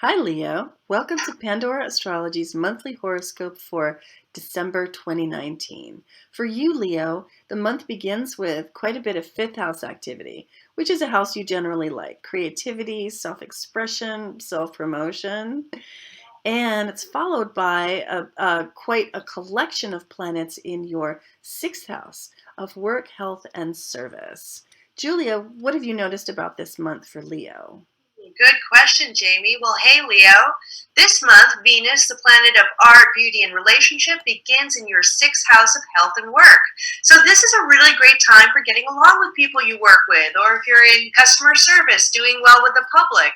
Hi, Leo. Welcome to Pandora Astrology's monthly horoscope for December 2019. For you, Leo, the month begins with quite a bit of fifth house activity, which is a house you generally like: creativity, self expression, self promotion. And it's followed by quite a collection of planets in your sixth house of work, health, and service. Julia, what have you noticed about this month for Leo? Good question, Jamie. Well, hey, Leo. This month, Venus, the planet of art, beauty, and relationship, begins in your sixth house of health and work. So, this is a really great time for getting along with people you work with, or if you're in customer service, doing well with the public.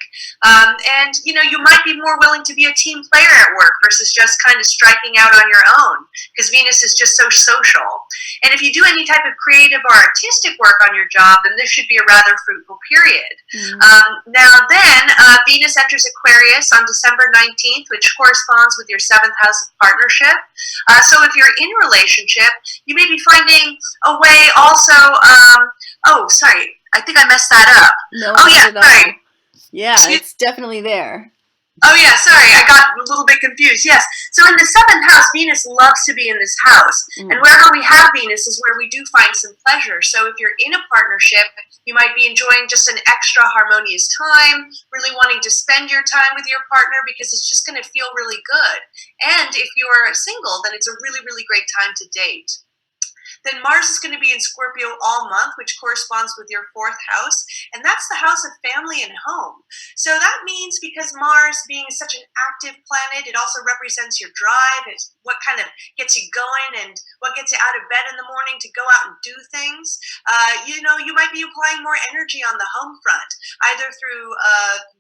You might be more willing to be a team player at work versus just kind of striking out on your own, because Venus is just so social. And if you do any type of creative or artistic work on your job, then this should be a rather fruitful period. Mm. Now then, Venus enters Aquarius on December 19th, which corresponds with your seventh house of partnership. So if you're in a relationship, you may be finding a way also. Oh, sorry. I think I messed that up. No, Oh, not yeah, at all. sorry. Yeah, Excuse. it's definitely there. Oh, yeah, sorry. I got a little bit confused. Yes. So in the seventh house, Venus loves to be in this house. And Mm. wherever we have Venus is where we do find some pleasure. So if you're in a partnership, you might be enjoying just an extra harmonious time, really wanting to spend your time with your partner because it's just going to feel really good. And if you're single, then it's a really, really great time to date. Then Mars is going to be in Scorpio all month, which corresponds with your fourth house, and that's the house of family and home. So that means because Mars being such an active planet, it also represents your drive. It's what kind of gets you going and what gets you out of bed in the morning to go out and do things. You might be applying more energy on the home front, either through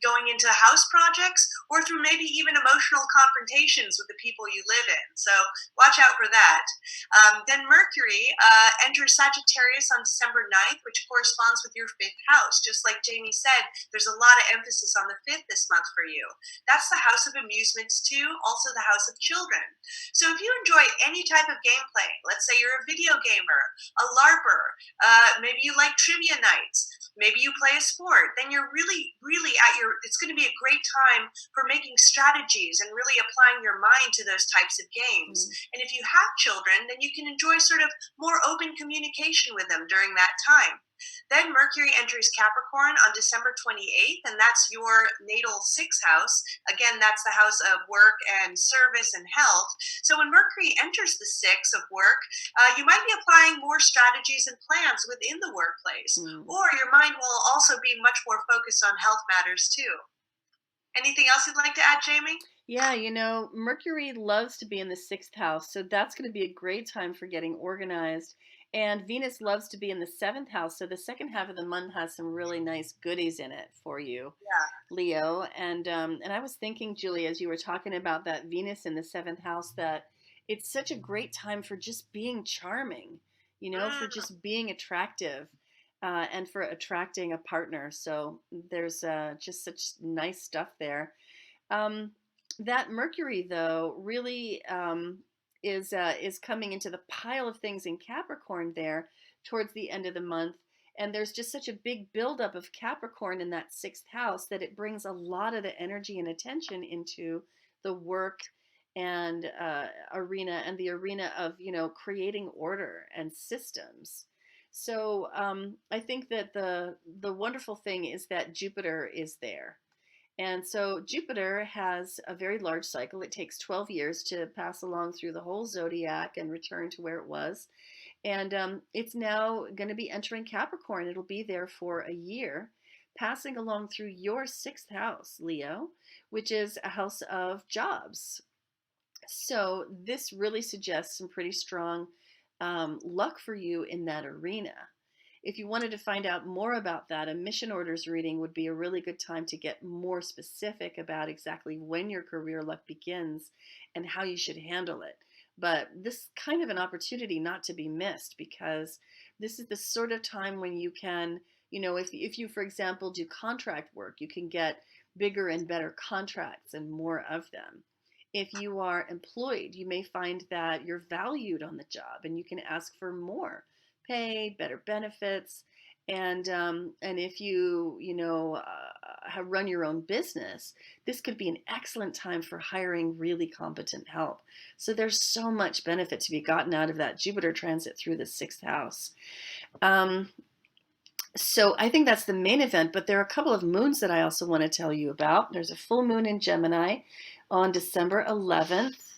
going into house projects or through maybe even emotional confrontations with the people you live in. So watch out for that. Then Mercury enters Sagittarius on December 9th, which corresponds with your fifth house. Just like Jamie said, there's a lot of emphasis on the fifth this month for you. That's the house of amusements too, also the house of children. So if you enjoy any type of gameplay, let's say you're a video gamer, a LARPer, maybe you like trivia nights, maybe you play a sport, then you're really it's going to be a great time for making strategies and really applying your mind to those types of games. Mm. And if you have children, then you can enjoy sort of more open communication with them during that time. Then Mercury enters Capricorn on December 28th, and that's your natal sixth house. Again, that's the house of work and service and health. So when Mercury enters the sixth of work, you might be applying more strategies and plans within the workplace, Mm. or your mind will also be much more focused on health matters too. Anything else you'd like to add, Jamie? Yeah, Mercury loves to be in the sixth house, so that's going to be a great time for getting organized. And Venus loves to be in the seventh house, so the second half of the month has some really nice goodies in it for you, Yeah. Leo. And I was thinking, Julie, as you were talking about that Venus in the seventh house, that it's such a great time for just being charming, for Mm. just being attractive. And for attracting a partner. So there's just such nice stuff there. Um, that Mercury, though, really is coming into the pile of things in Capricorn there towards the end of the month, and there's just such a big buildup of Capricorn in that sixth house that it brings a lot of the energy and attention into the work and arena and the arena of creating order and systems. So I think that the wonderful thing is that Jupiter is there, and so Jupiter has a very large cycle. It takes 12 years to pass along through the whole zodiac and return to where it was. And it's now going to be entering Capricorn. It'll be there for a year, passing along through your sixth house, Leo, which is a house of jobs. So this really suggests some pretty strong luck for you in that arena. If you wanted to find out more about that, a mission orders reading would be a really good time to get more specific about exactly when your career luck begins and how you should handle it. But this is kind of an opportunity not to be missed, because this is the sort of time when you can, if you, for example, do contract work, you can get bigger and better contracts and more of them. If you are employed, you may find that you're valued on the job and you can ask for more pay, better benefits, And if you have run your own business, this could be an excellent time for hiring really competent help. So there's so much benefit to be gotten out of that Jupiter transit through the sixth house. So I think that's the main event, but there are a couple of moons that I also want to tell you about. There's a full moon in Gemini on December 11th.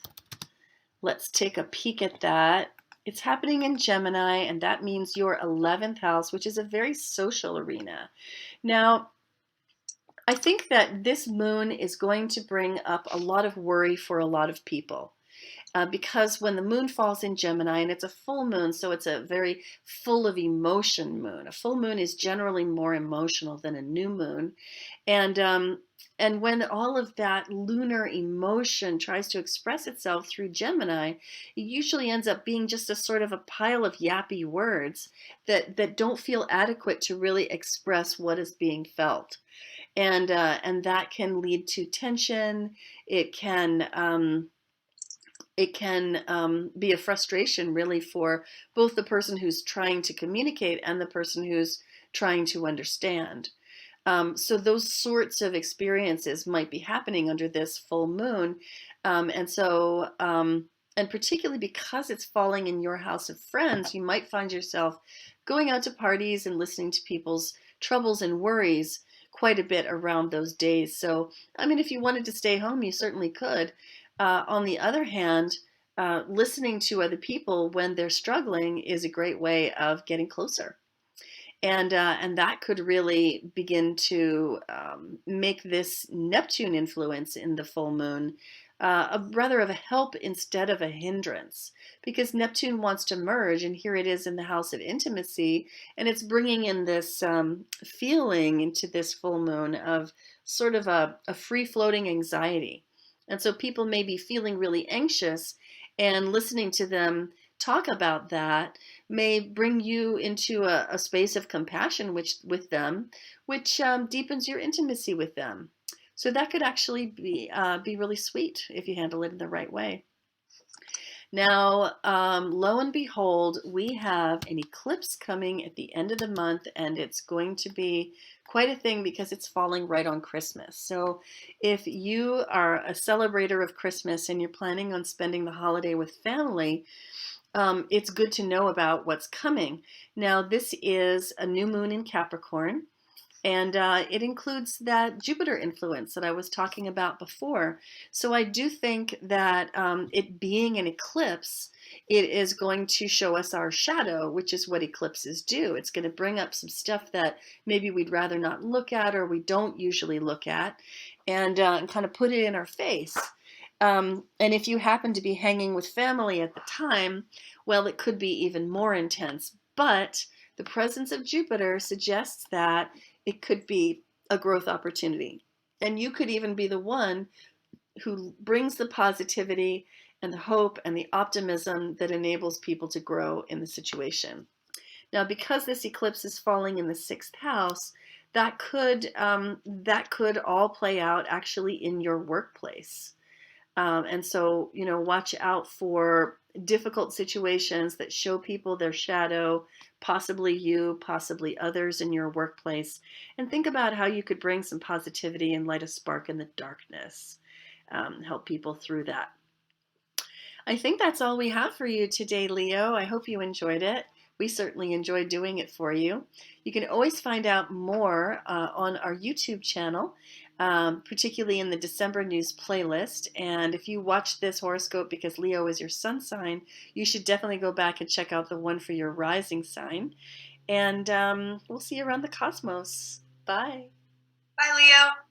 Let's take a peek at that. It's happening in Gemini, and that means your 11th house, which is a very social arena. Now, I think that this moon is going to bring up a lot of worry for a lot of people. Because when the moon falls in Gemini, and it's a full moon, so it's a very full of emotion moon. A full moon is generally more emotional than a new moon. And when all of that lunar emotion tries to express itself through Gemini, it usually ends up being just a sort of a pile of yappy words that don't feel adequate to really express what is being felt. And that can lead to tension. It can be a frustration, really, for both the person who's trying to communicate and the person who's trying to understand. So those sorts of experiences might be happening under this full moon. And particularly because it's falling in your house of friends, you might find yourself going out to parties and listening to people's troubles and worries quite a bit around those days. So, I mean, if you wanted to stay home, you certainly could. On the other hand, listening to other people when they're struggling is a great way of getting closer. And that could really begin to make this Neptune influence in the full moon rather of a help instead of a hindrance, because Neptune wants to merge, and here it is in the house of intimacy, and it's bringing in this feeling into this full moon of sort of a free-floating anxiety. And so people may be feeling really anxious, and listening to them talk about that may bring you into a space of compassion with them, which deepens your intimacy with them. So that could actually be really sweet if you handle it in the right way. Now, lo and behold, we have an eclipse coming at the end of the month, and it's going to be quite a thing because it's falling right on Christmas. So if you are a celebrator of Christmas and you're planning on spending the holiday with family, it's good to know about what's coming. Now, this is a new moon in Capricorn, and it includes that Jupiter influence that I was talking about before. So I do think that it being an eclipse, it is going to show us our shadow, which is what eclipses do. It's going to bring up some stuff that maybe we'd rather not look at or we don't usually look at, and kind of put it in our face. And if you happen to be hanging with family at the time, well, it could be even more intense. But the presence of Jupiter suggests that it could be a growth opportunity. And you could even be the one who brings the positivity and the hope and the optimism that enables people to grow in the situation. Now, because this eclipse is falling in the sixth house, that could all play out actually in your workplace. And so, watch out for difficult situations that show people their shadow, possibly you, possibly others in your workplace, and think about how you could bring some positivity and light a spark in the darkness, help people through that. I think that's all we have for you today, Leo. I hope you enjoyed it. We certainly enjoyed doing it for you. You can always find out more on our YouTube channel, particularly in the December news playlist. And if you watch this horoscope because Leo is your sun sign, you should definitely go back and check out the one for your rising sign. And we'll see you around the cosmos. Bye. Bye, Leo.